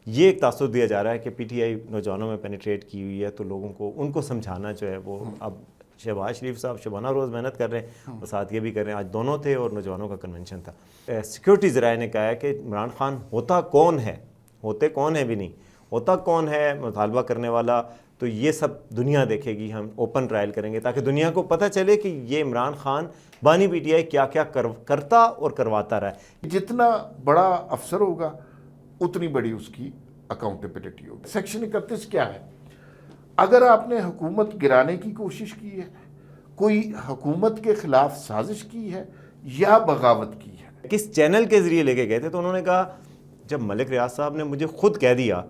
یہ ایک تاثر دیا جا رہا ہے کہ پی ٹی آئی نوجوانوں میں پینیٹریٹ کی ہوئی ہے، تو لوگوں کو ان کو سمجھانا جو ہے وہ اب شہباز شریف صاحب شبانہ روز محنت کر رہے ہیں اور ساتھ یہ بھی کر رہے ہیں. آج دونوں تھے اور نوجوانوں کا کنونشن تھا. سیکیورٹی ذرائع نے کہا ہے کہ عمران خان ہوتا کون ہے، ہوتے کون ہے بھی نہیں، ہوتا کون ہے مطالبہ کرنے والا، تو یہ سب دنیا دیکھے گی. ہم اوپن ٹرائل کریں گے تاکہ دنیا کو پتہ چلے کہ یہ عمران خان بانی پی ٹی آئی کیا کیا کرتا اور کرواتا رہا ہے. جتنا بڑا افسر ہوگا اتنی بڑی اس کی اکاؤنٹیبلٹی ہوگی. سیکشن 31 کیا ہے؟ اگر آپ نے حکومت گرانے کی کوشش کی ہے، کوئی حکومت کے خلاف سازش کی ہے یا بغاوت کی ہے. کس چینل کے ذریعے لے کے گئے تھے؟ تو انہوں نے کہا جب ملک ریاض صاحب نے مجھے خود کہہ دیا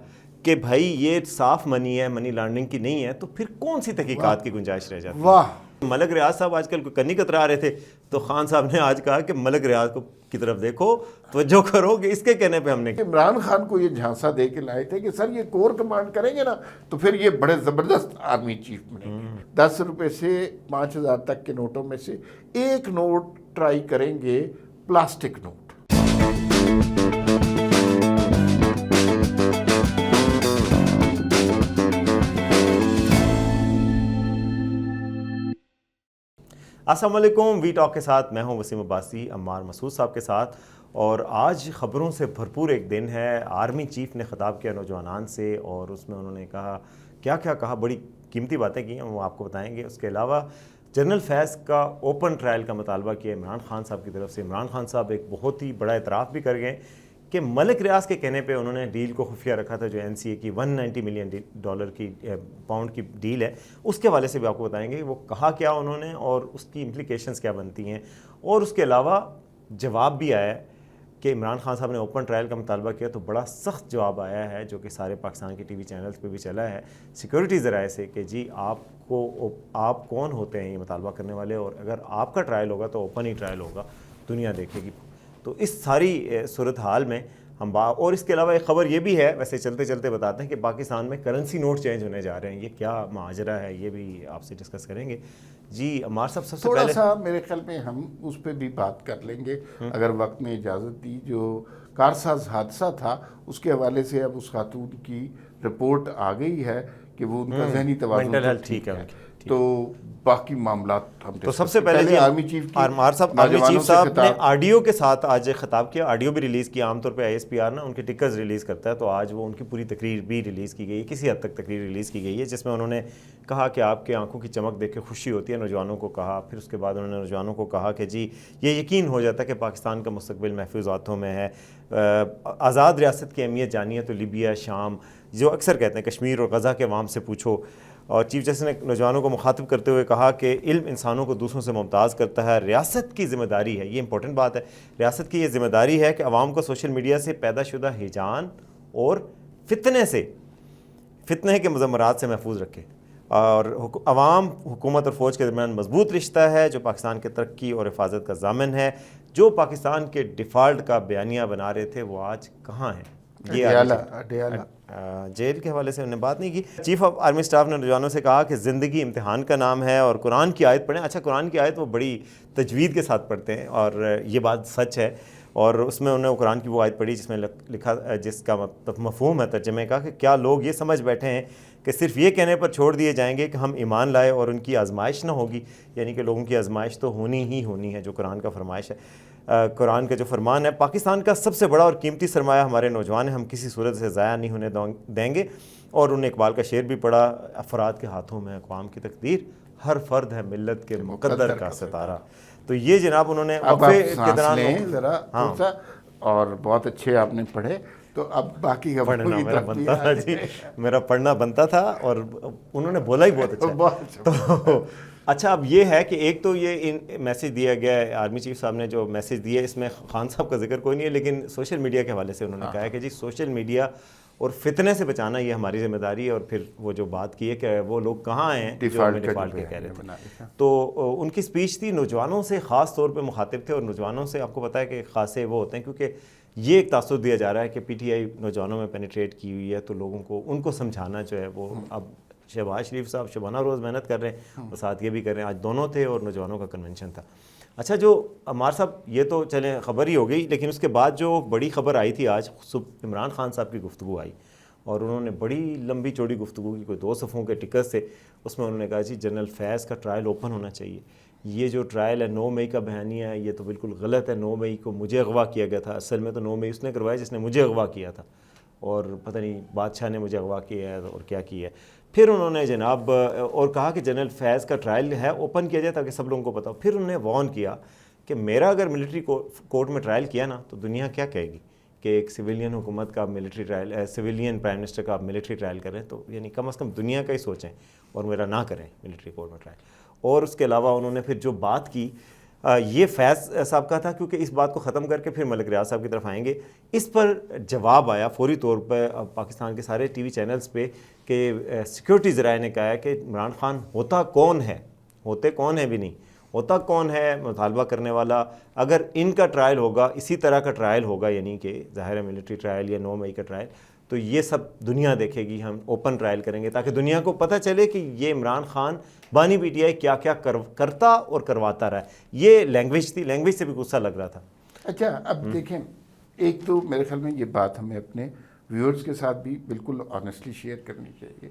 کہ بھائی یہ صاف منی ہے، منی لانڈرنگ کی نہیں ہے، تو پھر کون سی تحقیقات کی گنجائش رہ جاتی ہے؟ واہ. ملک ریاض صاحب آج کل کوئی کنی کترا رہے تھے، تو خان صاحب نے آج کہا کہ ملک ریاض کی طرف دیکھو، توجہ کرو کہ اس کے کہنے پہ ہم نے عمران خان کو یہ جھانسا دے کے لائے تھے کہ سر یہ کور کمانڈ کریں گے نا تو پھر یہ بڑے زبردست آرمی چیف بنیں گے. 10 روپے سے 5000 تک کے نوٹوں میں سے ایک نوٹ ٹرائی کریں گے پلاسٹک نوٹ. السلام علیکم. وی ٹاک کے ساتھ میں ہوں وسیم عباسی، عمار مسعود صاحب کے ساتھ، اور آج خبروں سے بھرپور ایک دن ہے. آرمی چیف نے خطاب کیا نوجوانان سے اور اس میں انہوں نے کہا کیا کیا کہا، بڑی قیمتی باتیں کی ہیں، وہ آپ کو بتائیں گے. اس کے علاوہ جنرل فیض کا اوپن ٹرائل کا مطالبہ کیا عمران خان صاحب کی طرف سے. عمران خان صاحب ایک بہت ہی بڑا اعتراف بھی کر گئے کہ ملک ریاض کے کہنے پہ انہوں نے ڈیل کو خفیہ رکھا تھا، جو این سی اے کی $190 ملین کی پاؤنڈ کی ڈیل ہے. اس کے حوالے سے بھی آپ کو بتائیں گے کہ وہ کہا کیا انہوں نے اور اس کی امپلیکیشنز کیا بنتی ہیں. اور اس کے علاوہ جواب بھی آیا ہے کہ عمران خان صاحب نے اوپن ٹرائل کا مطالبہ کیا تو بڑا سخت جواب آیا ہے، جو کہ سارے پاکستان کے ٹی وی چینلز پہ بھی چلا ہے سیکیورٹی ذرائع سے، کہ جی آپ کون ہوتے ہیں یہ مطالبہ کرنے والے، اور اگر آپ کا ٹرائل ہوگا تو اوپن ہی ٹرائل ہوگا، دنیا دیکھے گی. تو اس ساری صورتحال میں ہم اور اس کے علاوہ ایک خبر یہ بھی ہے، ویسے چلتے چلتے بتاتے ہیں، کہ پاکستان میں کرنسی نوٹ چینج ہونے جا رہے ہیں. یہ کیا ماجرا ہے، یہ بھی آپ سے ڈسکس کریں گے. جی عمار صاحب، سب سے تھوڑا پہلے سا میرے خیال میں ہم اس پہ بھی بات کر لیں گے اگر وقت نے اجازت دی. جو کارساز حادثہ تھا اس کے حوالے سے اب اس خاتون کی رپورٹ آ گئی ہے کہ وہ ان کا ذہنی توازن ٹھیک ہے، تو باقی معاملات ہم تو سب سے پہلے آرمی چیف صاحب نے آڈیو کے ساتھ آج خطاب کیا، آڈیو بھی ریلیز کیا. عام طور پہ آئی ایس پی آر نا ان کے ٹکرز ریلیز کرتا ہے، تو آج وہ ان کی پوری تقریر بھی ریلیز کی گئی ہے، کسی حد تک تقریر ریلیز کی گئی ہے، جس میں انہوں نے کہا کہ آپ کے آنکھوں کی چمک دیکھ کے خوشی ہوتی ہے، نوجوانوں کو کہا. پھر اس کے بعد انہوں نے نوجوانوں کو کہا کہ جی یہ یقین ہو جاتا ہے کہ پاکستان کا مستقبل محفوظ ہاتھوں میں ہے. آزاد ریاست کی اہمیت جانی ہے تو لیبیا، شام، جو اکثر کہتے ہیں کشمیر اور غزہ کے عوام سے پوچھو. اور چیف جسٹس نے نوجوانوں کو مخاطب کرتے ہوئے کہا کہ علم انسانوں کو دوسروں سے ممتاز کرتا ہے، ریاست کی ذمہ داری ہے، یہ امپورٹنٹ بات ہے، ریاست کی یہ ذمہ داری ہے کہ عوام کو سوشل میڈیا سے پیدا شدہ ہیجان اور فتنے کے مضمرات سے محفوظ رکھے. اور عوام، حکومت اور فوج کے درمیان مضبوط رشتہ ہے جو پاکستان کے ترقی اور حفاظت کا ضامن ہے. جو پاکستان کے ڈیفالٹ کا بیانیہ بنا رہے تھے وہ آج کہاں ہیں؟ یہ جیل کے حوالے سے انہوں نے بات نہیں کی. چیف آف آرمی اسٹاف نے نوجوانوں سے کہا کہ زندگی امتحان کا نام ہے اور قرآن کی آیت پڑھیں. اچھا، قرآن کی آیت وہ بڑی تجوید کے ساتھ پڑھتے ہیں اور یہ بات سچ ہے. اور اس میں انہوں نے قرآن کی وہ آیت پڑھی جس میں لکھا، جس کا مفہوم ہے ترجمے کا، کہ کیا لوگ یہ سمجھ بیٹھے ہیں کہ صرف یہ کہنے پر چھوڑ دیے جائیں گے کہ ہم ایمان لائے اور ان کی آزمائش نہ ہوگی. یعنی کہ لوگوں کی آزمائش تو ہونی ہی ہونی ہے، جو قرآن کا فرمائش ہے، قرآن کا جو فرمان ہے. پاکستان کا سب سے بڑا اور قیمتی سرمایہ ہمارے نوجوان ہیں، ہم کسی صورت سے ضائع نہیں ہونے دیں گے. اور انہوں نے اقبال کا شعر بھی پڑھا، افراد کے ہاتھوں میں اقوام کی تقدیر، ہر فرد ہے ملت کے مقدر کا ستارہ. تو یہ جناب انہوں نے وقفے کے دوران ذرا اور بہت اچھے آپ نے پڑھے، تو اب باقی کا پڑھنا میرا بنتا تھا. جی میرا پڑھنا بنتا تھا اور انہوں نے بولا ہی بہت اچھا. تو اچھا، اب یہ ہے کہ ایک تو یہ میسج دیا گیا ہے، آرمی چیف صاحب نے جو میسج دیا ہے اس میں خان صاحب کا ذکر کوئی نہیں ہے، لیکن سوشل میڈیا کے حوالے سے انہوں نے کہا ہے کہ جی سوشل میڈیا اور فتنے سے بچانا یہ ہماری ذمہ داری ہے. اور پھر وہ جو بات کی ہے کہ وہ لوگ کہاں ہیں جو ہمیں ڈیفالٹ کے کہہ رہے تھے. تو ان کی اسپیچ تھی، نوجوانوں سے خاص طور پہ مخاطب تھے. اور نوجوانوں سے آپ کو پتہ ہے کہ خاصے وہ ہوتے ہیں کیونکہ یہ ایک تاثر دیا جا رہا ہے کہ پی ٹی آئی نوجوانوں میں پینیٹریٹ کی ہوئی ہے، تو لوگوں کو ان کو سمجھانا جو ہے وہ اب شہباز شریف صاحب شبانہ روز محنت کر رہے ہیں اور ساتھ یہ بھی کر رہے ہیں. آج دونوں تھے اور نوجوانوں کا کنونشن تھا. اچھا جو عمار صاحب یہ تو چلیں خبر ہی ہو گئی، لیکن اس کے بعد جو بڑی خبر آئی تھی آج صبح، عمران خان صاحب کی گفتگو آئی اور انہوں نے بڑی لمبی چوڑی گفتگو کی، کوئی 2 صفحوں کے ٹکٹ سے. اس میں انہوں نے کہا جی جنرل فیض کا ٹرائل اوپن ہونا چاہیے. یہ جو ٹرائل ہے 9 مئی کا بیانیہ ہے، یہ تو بالکل غلط ہے. 9 مئی کو مجھے اغوا کیا گیا تھا. اصل میں تو 9 مئی اس نے کروایا جس نے مجھے اغوا کیا تھا، اور پتہ نہیں بادشاہ نے مجھے اغوا کیا ہے اور کیا کیا ہے. پھر انہوں نے جناب اور کہا کہ جنرل فیض کا ٹرائل ہے اوپن کیا جائے تاکہ سب لوگوں کو پتہ ہو. پھر انہوں نے وارن کیا کہ میرا اگر ملٹری کورٹ میں ٹرائل کیا نا تو دنیا کیا کہے گی کہ ایک سویلین حکومت کا military trial, civilian prime minister کا آپ ملٹری ٹرائل کریں، تو یعنی کم از کم دنیا کا ہی سوچیں اور میرا نہ کریں ملٹری کورٹ میں ٹرائل. اور اس کے علاوہ انہوں نے پھر جو بات کی یہ فیض صاحب کا تھا، کیونکہ اس بات کو ختم کر کے پھر ملک ریاض صاحب کی طرف آئیں گے. اس پر جواب آیا فوری طور پہ پاکستان کے سارے ٹی وی چینلز پہ کہ سیکیورٹی ذرائع نے کہا ہے کہ عمران خان ہوتا کون ہے، ہوتے کون ہے بھی نہیں، ہوتا کون ہے مطالبہ کرنے والا. اگر ان کا ٹرائل ہوگا اسی طرح کا ٹرائل ہوگا، یعنی کہ ظاہر ہے ملٹری ٹرائل یا 9 مئی کا ٹرائل، تو یہ سب دنیا دیکھے گی. ہم اوپن ٹرائل کریں گے تاکہ دنیا کو پتہ چلے کہ یہ عمران خان بانی پی ٹی آئی کیا کیا کرتا اور کرواتا رہا ہے. یہ لینگویج تھی، لینگویج سے بھی غصہ لگ رہا تھا. اچھا اب دیکھیں، ایک تو میرے خیال میں یہ بات ہمیں اپنے ویورز کے ساتھ بھی بالکل آنیسٹلی شیئر کرنی چاہیے.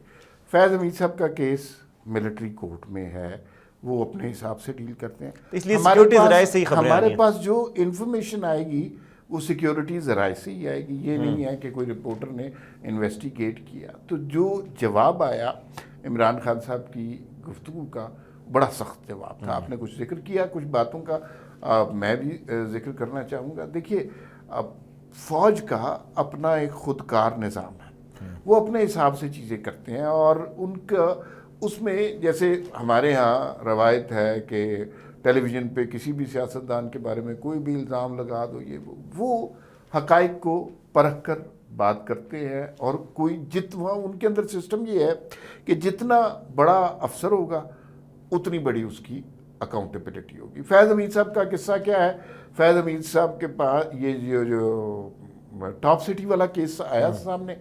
فیض حمید صاحب کا کیس ملٹری کورٹ میں ہے، وہ اپنے حساب سے ڈیل کرتے ہیں. اس لیے سیکیورٹی ذرائع سے ہی خبریں ہمارے پاس جو انفارمیشن آئے گی وہ سیکیورٹی ذرائع سے ہی آئے گی. یہ نہیں ہے کہ کوئی رپورٹر نے انویسٹیگیٹ کیا. تو جو جواب آیا عمران خان صاحب کی گفتگو کا، بڑا سخت جواب تھا. آپ نے کچھ ذکر کیا کچھ باتوں کا، میں بھی ذکر کرنا چاہوں گا. دیکھیے فوج کا اپنا ایک خودکار نظام ہے، وہ اپنے حساب سے چیزیں کرتے ہیں، اور ان کا اس میں جیسے ہمارے ہاں روایت ہے کہ ٹیلی ویژن پہ کسی بھی سیاستدان کے بارے میں کوئی بھی الزام لگا دو، یہ وہ حقائق کو پرکھ کر بات کرتے ہیں. اور کوئی جتنا ان کے اندر سسٹم یہ ہے کہ جتنا بڑا افسر ہوگا اتنی بڑی اس کی اکاؤنٹیبلٹی ہوگی. فیض حمید صاحب کا قصہ کیا ہے؟ فیض حمید صاحب کے پاس یہ جو ٹاپ سٹی والا کیس آیا سامنے،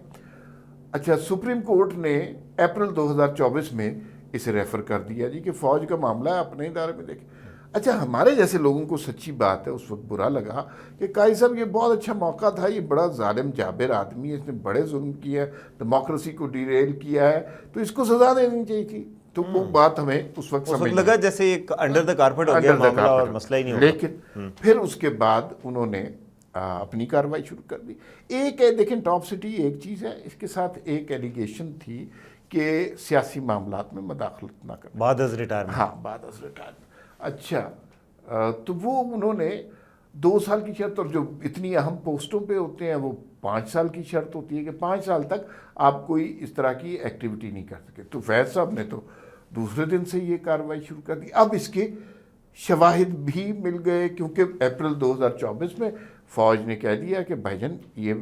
اچھا سپریم کورٹ نے اپریل 2024 میں اسے ریفر کر دیا جی کہ فوج کا معاملہ ہے، اپنے ادارے میں دیکھیں. اچھا ہمارے جیسے لوگوں کو سچی بات ہے اس وقت برا لگا کہ قاضی صاحب یہ بہت اچھا موقع تھا، یہ بڑا ظالم جابر آدمی ہے، اس نے بڑے ظلم کیا ہے، ڈیموکریسی کو ڈیریل کیا ہے، تو اس کو سزا دینی چاہیے تھی. تو وہ بات ہمیں اس وقت سمجھ لگا جیسے ایک انڈر دا کارپیٹ ہو گیا معاملہ اور مسئلہ ہی نہیں ہوگا. لیکن پھر اس کے بعد انہوں نے اپنی کارروائی شروع کر دی. ایک ہے دیکھیں ٹاپ سٹی ایک چیز ہے، اس کے ساتھ ایک ایلیگیشن تھی کہ سیاسی معاملات میں مداخلت نہ کرنا بعد از ریٹائرمنٹ. ہاں بعد از ریٹائرمنٹ. اچھا تو وہ انہوں نے 2 سال کی شرط، اور جو اتنی اہم پوسٹوں پہ ہوتے ہیں وہ 5 سال کی شرط ہوتی ہے کہ 5 سال تک آپ کوئی اس طرح کی ایکٹیویٹی نہیں کر سکے. تو فیض صاحب نے تو دوسرے دن سے یہ کارروائی شروع کر دی. اب اس کے شواہد بھی مل گئے کیونکہ اپریل 2024 میں فوج نے کہہ دیا کہ بھائی جان یہ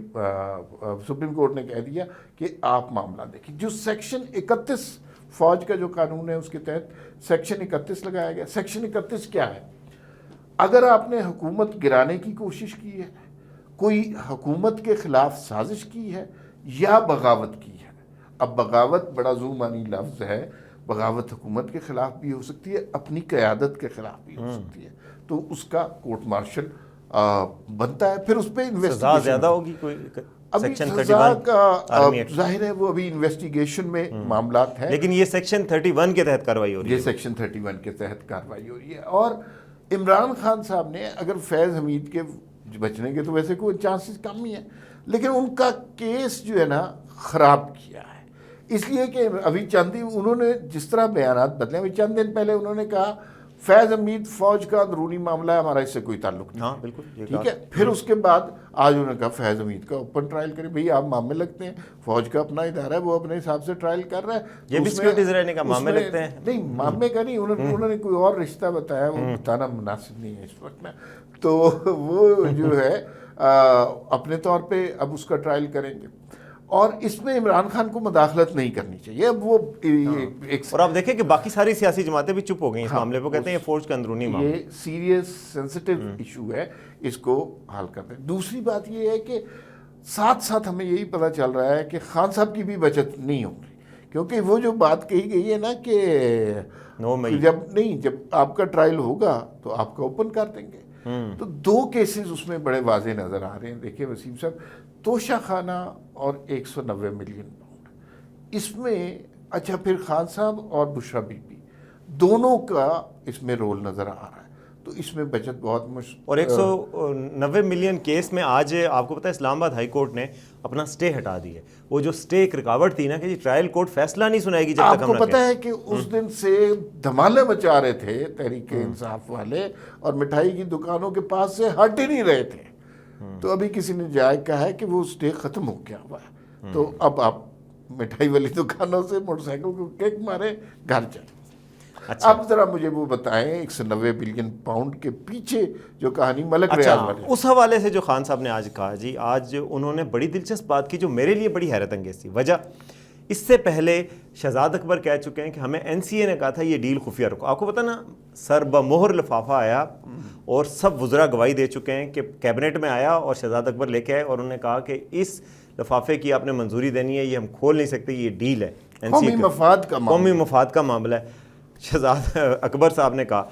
سپریم کورٹ نے کہہ دیا کہ آپ معاملہ دیکھیں. جو سیکشن 31 فوج کا جو قانون ہے اس کے تحت سیکشن 31 لگایا گیا. سیکشن 31 کیا ہے؟ اگر آپ نے حکومت گرانے کی کوشش کی ہے، کوئی حکومت کے خلاف سازش کی ہے یا بغاوت کی ہے. اب بغاوت بڑا ذو معنی لفظ ہے، بغاوت حکومت کے خلاف بھی ہو سکتی ہے، اپنی قیادت کے خلاف بھی ہو سکتی ہے، تو اس کا کورٹ مارشل بنتا ہے. پھر اس پہ سزا زیادہ ہوگی کوئی ابھی سزا کا ظاہر ہے وہ ابھی انویسٹیگیشن میں معاملات ہیں، لیکن یہ سیکشن 31 کے تحت کارروائی ہو رہی ہے. یہ سیکشن 31 کے تحت کارروائی ہو رہی ہے. اور عمران خان صاحب نے اگر فیض حمید کے بچنے کے تو ویسے کوئی چانسز کم ہی ہیں، لیکن ان کا کیس جو ہے نا خراب کیا ہے، اس لیے کہ ابھی چند دن انہوں نے جس طرح بیانات بدلے. ابھی چند دن پہلے انہوں نے کہا فیض حمید فوج کا اندرونی معاملہ ہے، ہمارا اس سے کوئی تعلق نہیں. ہاں بالکل ٹھیک ہے. پھر اس کے بعد آج انہوں نے کہا فیض حمید کا اوپن ٹرائل کریں. بھئی آپ معاملے لگتے ہیں، فوج کا اپنا ادارہ ہے، وہ اپنے حساب سے ٹرائل کر رہا ہے. یہ بھی سیکیورٹی ذرائع کا معاملے لگتے ہیں. نہیں معاملے کا نہیں، انہوں نے کوئی اور رشتہ بتایا، وہ بتانا مناسب نہیں ہے اس وقت میں. تو وہ جو ہے اپنے طور پہ اب اس کا ٹرائل کریں گے، اور اس میں عمران خان کو مداخلت نہیں کرنی چاہیے. اب وہ اور آپ دیکھیں کہ باقی ساری سیاسی جماعتیں بھی چپ ہو گئی اس معاملے پہ، کہتے ہیں یہ فوج کا اندرونی معاملہ، یہ سیریس سینسٹیو ایشو ہے، اس کو حل کرتے ہیں. دوسری بات یہ ہے کہ ساتھ ساتھ ہمیں یہی پتہ چل رہا ہے کہ خان صاحب کی بھی بچت نہیں ہو رہی کیونکہ وہ جو بات کہی گئی ہے نا کہ 9 مئی جب آپ کا ٹرائل ہوگا تو آپ کا اوپن کر دیں گے. تو 2 کیسز اس میں بڑے واضح نظر آ رہے ہیں. دیکھیں وسیم صاحب, توشہ خانہ اور 190 ملین پاؤنڈ, اس میں اچھا پھر خان صاحب اور بشرا بی بی دونوں کا اس میں رول نظر آ رہا ہے. تو اس میں بچت بہت اور 190 ملین کیس میں آج آپ کو پتہ ہے اسلام آباد ہائی کورٹ نے اپنا سٹے ہٹا دی ہے. وہ جو سٹے ایک رکاوٹ تھی نا کہ ٹرائل کورٹ فیصلہ نہیں سنائے گی جب تک ہم آپ کو پتہ ہے کہ اس دن سے دھمالے مچا رہے تھے تحریک انصاف والے, اور مٹھائی کی دکانوں کے پاس سے ہٹ ہی نہیں رہے تھے. تو ابھی کسی نے جائے کہا ہے کہ وہ سٹے ختم ہو گیا ہوا ہے, تو اب آپ مٹھائی والی دکانوں سے موٹر سائیکل کو کیک مارے گھر جائیں. اچھا. اب ذرا مجھے وہ بتائیں 190 بلین پاؤنڈ کے پیچھے جو کہانی ملک ریاض والے, اس حوالے سے جو خان صاحب نے آج کہا, جی آج انہوں نے بڑی دلچسپ بات کی جو میرے لیے بڑی حیرت انگیز تھی. وجہ اس سے پہلے شہزاد اکبر کہہ چکے ہیں کہ ہمیں این سی اے نے کہا تھا یہ ڈیل خفیہ رکھو. آپ کو پتہ نا سر بمہر لفافہ آیا اور سب وزراء گواہی دے چکے ہیں کہ کیبنٹ میں آیا اور شہزاد اکبر لے کے آئے اور انہوں نے کہا کہ اس لفافے کی آپ نے منظوری دینی ہے, یہ ہم کھول نہیں سکتے, یہ ڈیل ہے قومی مفاد کا معاملہ ہے. شہزاد اکبر صاحب نے کہا,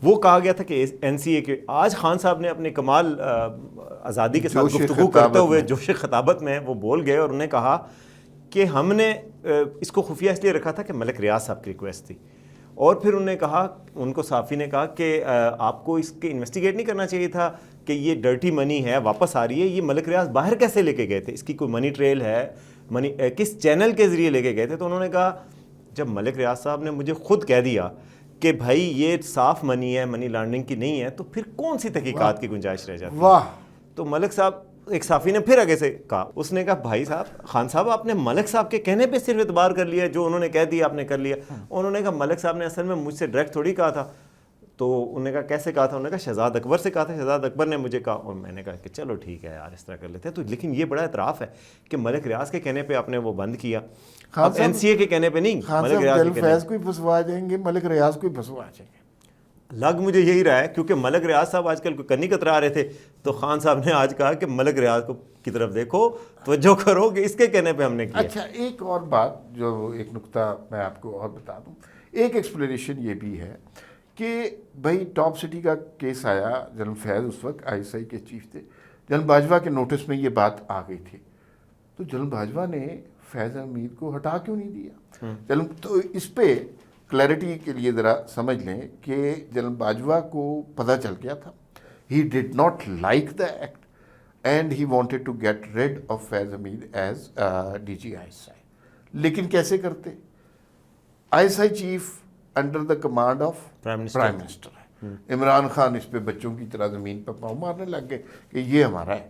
وہ کہا گیا تھا کہ این سی اے کے آج خان صاحب نے اپنے کمال آزادی کے ساتھ گفتگو کرتے ہوئے جوش خطابت میں وہ بول گئے اور انہوں نے کہا کہ ہم نے اس کو خفیہ اس لیے رکھا تھا کہ ملک ریاض صاحب کی ریکویسٹ تھی. اور پھر انہوں نے کہا, ان کو صحافی نے کہا کہ آپ کو اس کے انویسٹیگیٹ نہیں کرنا چاہیے تھا کہ یہ ڈرٹی منی ہے واپس آ رہی ہے, یہ ملک ریاض باہر کیسے لے کے گئے تھے, اس کی کوئی منی ٹریل ہے, منی کس چینل کے ذریعے لے کے گئے تھے. تو انہوں نے کہا جب ملک ریاض صاحب نے مجھے خود کہہ دیا کہ بھائی یہ صاف منی ہے, منی لانڈرنگ کی نہیں ہے, تو پھر کون سی تحقیقات کی گنجائش رہ جاتی ہے. تو ملک صاحب, ایک صحافی نے پھر آگے سے کہا, اس نے کہا بھائی صاحب خان صاحب آپ نے ملک صاحب کے کہنے پہ صرف اعتبار کر لیا, جو انہوں نے کہہ دیا آپ نے کر لیا. انہوں نے کہا ملک صاحب نے اصل میں مجھ سے ڈائریکٹ تھوڑی کہا تھا. تو انہوں نے کہا کیسے کہا تھا, انہوں نے کہا شہزاد اکبر سے کہا تھا, شہزاد اکبر نے مجھے کہا, اور میں نے کہا کہ چلو ٹھیک ہے یار اس طرح کر لیتے ہیں. تو لیکن یہ بڑا اعتراف ہے کہ ملک ریاض کے کہنے پہ آپ نے وہ بند کیا, اب این سی اے کے کہنے پہ نہیں, ملک ریاض کے کہنے کو پھنسوا جائیں گے, ملک ریاض کو پھنسوا جائیں گے. لگ مجھے یہی رہا ہے کیونکہ ملک ریاض صاحب آج کل کوئی کنی کترا رہے تھے, تو خان صاحب نے آج کہا کہ ملک ریاض کی طرف دیکھو, توجہ کرو کہ اس کے کہنے پہ ہم نے کیا. اچھا ایک اور بات, جو ایک نقطہ میں آپ کو اور بتا دوں, ایک ایکسپلینیشن یہ بھی ہے کہ بھائی ٹاپ سٹی کا کیس آیا, جنرل فیض اس وقت آئی ایس آئی کے چیف تھے, جنرل باجوہ کے نوٹس میں یہ بات آ گئی تھی, تو جنرل باجوہ نے فیض حمید کو ہٹا کیوں نہیں دیا. تو اس پہ کلیئرٹی کے لیے ذرا سمجھ لیں کہ جنرل باجوہ کو پتہ چل گیا تھا, he did not like the act and he wanted to get rid of Faiz Hameed as D G I S I. لیکن کیسے کرتے, I S I chief under the command of prime minister ہے. عمران خان اس پہ بچوں کی طرح زمین پہ پاؤں مارنے لگ گئے کہ یہ ہمارا ہے,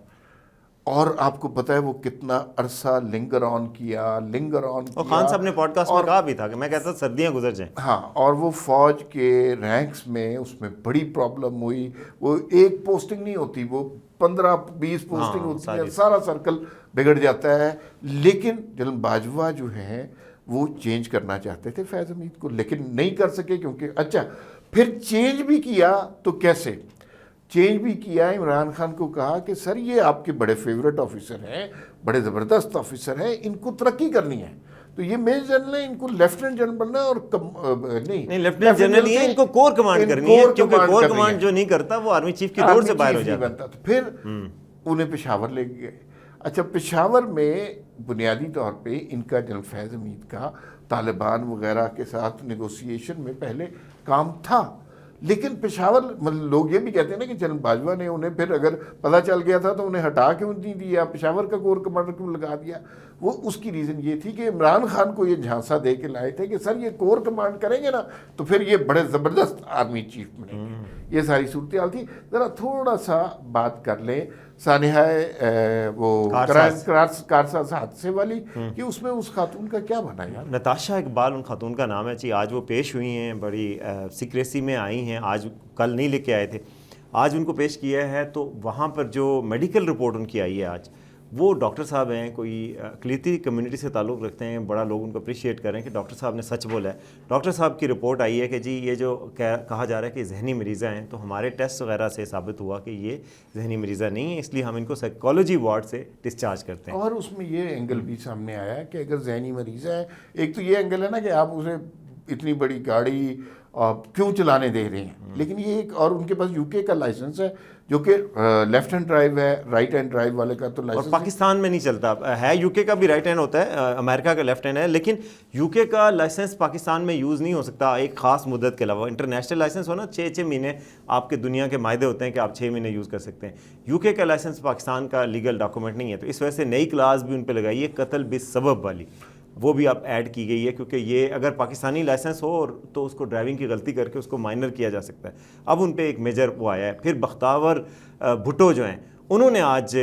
اور آپ کو پتہ ہے وہ کتنا عرصہ لنگر آن کیا. اور خان صاحب نے پوڈ کاسٹ میں کہا بھی تھا کہ میں کہتا سردیاں گزر جائیں. ہاں, اور وہ فوج کے رینکس میں اس میں بڑی پرابلم ہوئی. وہ ایک پوسٹنگ نہیں ہوتی, وہ 15-20 پوسٹنگ ہوتی ہیں, سارا سرکل بگڑ جاتا ہے. لیکن جنرل باجوہ جو ہیں وہ چینج کرنا چاہتے تھے فیض حمید کو, لیکن نہیں کر سکے کیونکہ اچھا پھر چینج بھی کیا تو کیسے چینج بھی کیا. عمران خان کو کہا کہ سر یہ آپ کے بڑے فیورٹ آفیسر ہیں, بڑے زبردست آفیسر ہیں, ان کو ترقی کرنی ہے, تو یہ میجر جنرل ہے, ان کو لیفٹیننٹ جنرل بننا ہے, اور نہیں لیفٹیننٹ جنرل ہی ہے, ان کو کور کمانڈ کرنی ہے, کیونکہ کور کمانڈ جو نہیں کرتا وہ آرمی چیف کی دوڑ سے باہر ہو جاتا. تو پھر انہیں پشاور لے گئے. اچھا پشاور میں بنیادی طور پہ ان کا جنرل فیض حمید کا طالبان وغیرہ کے ساتھ نیگوسیشن میں پہلے کام تھا, لیکن پشاور لوگ یہ بھی کہتے ہیں نا کہ جنرل باجوہ نے انہیں پھر اگر پتہ چل گیا تھا تو انہیں ہٹا کیوں نہیں دیا, پشاور کا کور کمانڈر کیوں لگا دیا. وہ اس کی ریزن یہ تھی کہ عمران خان کو یہ جھانسا دے کے لائے تھے کہ سر یہ کور کمانڈ کریں گے نا تو پھر یہ بڑے زبردست آرمی چیف بنیں گے. یہ ساری صورتحال تھی. ذرا تھوڑا سا بات کر لیں سانحہ وہ کارساز حادثے والی, کہ اس میں اس خاتون کا کیا بنا یار. نتاشا اقبال ان خاتون کا نام ہے جی. آج وہ پیش ہوئی ہیں, بڑی سیکریسی میں آئی ہیں, آج کل نہیں لے کے آئے تھے, آج ان کو پیش کیا ہے. تو وہاں پر جو میڈیکل رپورٹ ان کی آئی ہے آج, وہ ڈاکٹر صاحب ہیں, کوئی اقلیتی کمیونٹی سے تعلق رکھتے ہیں, بڑا لوگ ان کو اپریشیٹ کر رہے ہیں کہ ڈاکٹر صاحب نے سچ بولا ہے. ڈاکٹر صاحب کی رپورٹ آئی ہے کہ جی یہ جو کہا جا رہا ہے کہ ذہنی مریضہ ہیں, تو ہمارے ٹیسٹ وغیرہ سے ثابت ہوا کہ یہ ذہنی مریضہ نہیں ہے, اس لیے ہم ان کو سائیکالوجی وارڈ سے ڈسچارج کرتے ہیں. اور اس میں یہ اینگل بھی سامنے آیا کہ اگر ذہنی مریض ہے, ایک تو یہ اینگل ہے نا کہ آپ اسے اتنی بڑی گاڑی کیوں چلانے دے رہے ہیں, لیکن یہ ایک, اور ان کے پاس یو کے کا لائسنس ہے جو کہ لیفٹ ہینڈ ڈرائیو ہے, رائٹ ہینڈ ڈرائیو والے کا تو لائسنس اور پاکستان میں نہیں چلتا ہے. یو کے کا بھی رائٹ ہینڈ ہوتا ہے, امریکا کا لیفٹ ہینڈ ہے, لیکن یو کے کا لائسنس پاکستان میں یوز نہیں ہو سکتا ایک خاص مدت کے علاوہ. انٹرنیشنل لائسنس ہو نا 6 مہینے آپ کے دنیا کے معاہدے ہوتے ہیں کہ آپ 6 مہینے یوز کر سکتے ہیں. یو کے کا لائسنس پاکستان کا لیگل ڈاکومنٹ نہیں ہے, تو اس وجہ سے نئی کلاس بھی ان پہ لگائی ہے قتل بالسبب والی, وہ بھی اب ایڈ کی گئی ہے, کیونکہ یہ اگر پاکستانی لائسنس ہو تو اس کو ڈرائیونگ کی غلطی کر کے اس کو مائنر کیا جا سکتا ہے. اب ان پہ ایک میجر وہ آیا ہے. پھر بختاور بھٹو جو ہیں انہوں نے آج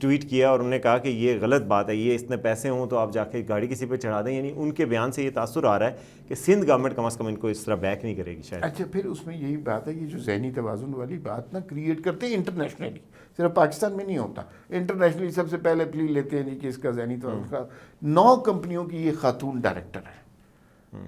ٹویٹ کیا اور انہوں نے کہا کہ یہ غلط بات ہے, یہ اتنے پیسے ہوں تو آپ جا کے گاڑی کسی پہ چڑھا دیں. یعنی ان کے بیان سے یہ تاثر آ رہا ہے کہ سندھ گورنمنٹ کم از کم ان کو اس طرح بیک نہیں کرے گی شاید. اچھا, پھر اس میں یہی بات ہے, یہ جو ذہنی توازن والی بات نا کریٹ کرتے ہیں انٹرنیشنلی, صرف پاکستان میں نہیں ہوتا, انٹرنیشنلی سب سے پہلے پلی لیتے ہیں کہ اس کا ذہنی توازن. 9 کمپنیوں کی یہ خاتون ڈائریکٹر ہے,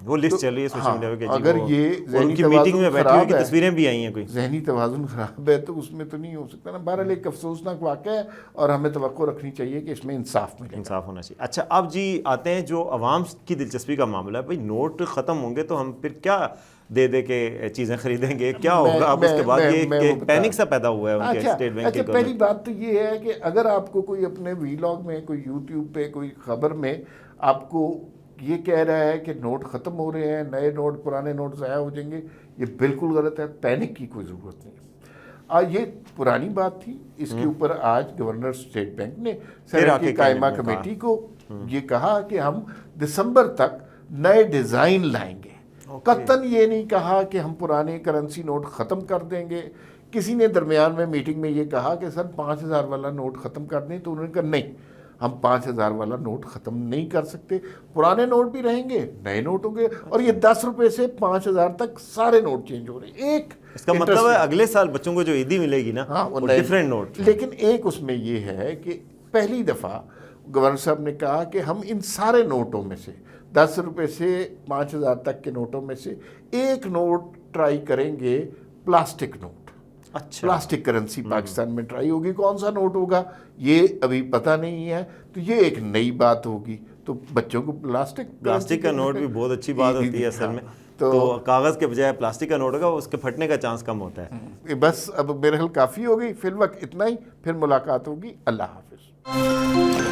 وہ لسٹ چل رہی ہے سوشل میڈیا پہ. اگر یہ ان کی میٹنگ میں بیٹھی ہوئی کی تصویریں بھی آئی ہیں, کوئی ذہنی توازن خراب ہے تو اس میں تو نہیں ہو سکتا نا. بہرحال ایک افسوسناک واقعہ ہے اور ہمیں توقع رکھنی چاہیے کہ اس میں انصاف ملے, انصاف ہونا چاہیے. اچھا اب جی آتے ہیں جو عوام کی دلچسپی کا معاملہ ہے. بھائی نوٹ ختم ہوں گے تو ہم پھر کیا دے کے چیزیں خریدیں گے, کیا ہوگا اب اس کے بعد؟ یہ پینک سا پیدا ہوا ہے ان کے اسٹیٹ بینک کے. پہلی بات تو یہ ہے کہ اگر آپ کو کوئی اپنے ویلاگ میں, کوئی یوٹیوب پہ کوئی خبر میں آپ کو یہ کہہ رہا ہے کہ نوٹ ختم ہو رہے ہیں, نئے نوٹ, پرانے نوٹ ضائع ہو جائیں گے, یہ بالکل غلط ہے. پینک کی کوئی ضرورت نہیں ہے. یہ پرانی بات تھی, اس کے اوپر آج گورنر اسٹیٹ بینک نے سینٹ کی قائمہ کمیٹی کو یہ کہا کہ ہم دسمبر تک نئے ڈیزائن لائیں گے. قطعاً یہ نہیں کہا کہ ہم پرانے کرنسی نوٹ ختم کر دیں گے. کسی نے درمیان میں میٹنگ میں یہ کہا کہ سر 5000 والا نوٹ ختم کر دیں, تو انہوں نے کہا نہیں, ہم 5000 والا نوٹ ختم نہیں کر سکتے, پرانے نوٹ بھی رہیں گے, نئے نوٹ ہوں گے, اور یہ 10 روپے سے 5000 تک سارے نوٹ چینج ہو رہے ہیں. ایک اس کا مطلب ہے اگلے سال بچوں کو جو عیدی ملے گی نا وہ ڈیفرنٹ نوٹ. لیکن ایک اس میں یہ ہے کہ پہلی دفعہ گورنر صاحب نے کہا کہ ہم ان سارے نوٹوں میں سے 10 روپے سے 5000 تک کے نوٹوں میں سے ایک نوٹ ٹرائی کریں گے پلاسٹک نوٹ. اچھا, پلاسٹک کرنسی پاکستان میں ٹرائی ہوگی. کون سا نوٹ ہوگا یہ ابھی پتہ نہیں ہے, تو یہ ایک نئی بات ہوگی. تو بچوں کو پلاسٹک کا نوٹ بھی بہت اچھی بات ہوتی ہے اصل میں. تو کاغذ کے بجائے پلاسٹک کا نوٹ ہوگا, اس کے پھٹنے کا چانس کم ہوتا ہے. بس اب میرے خیال کافی ہو گئی, فی الوقت اتنا ہی, پھر ملاقات ہوگی. اللہ حافظ.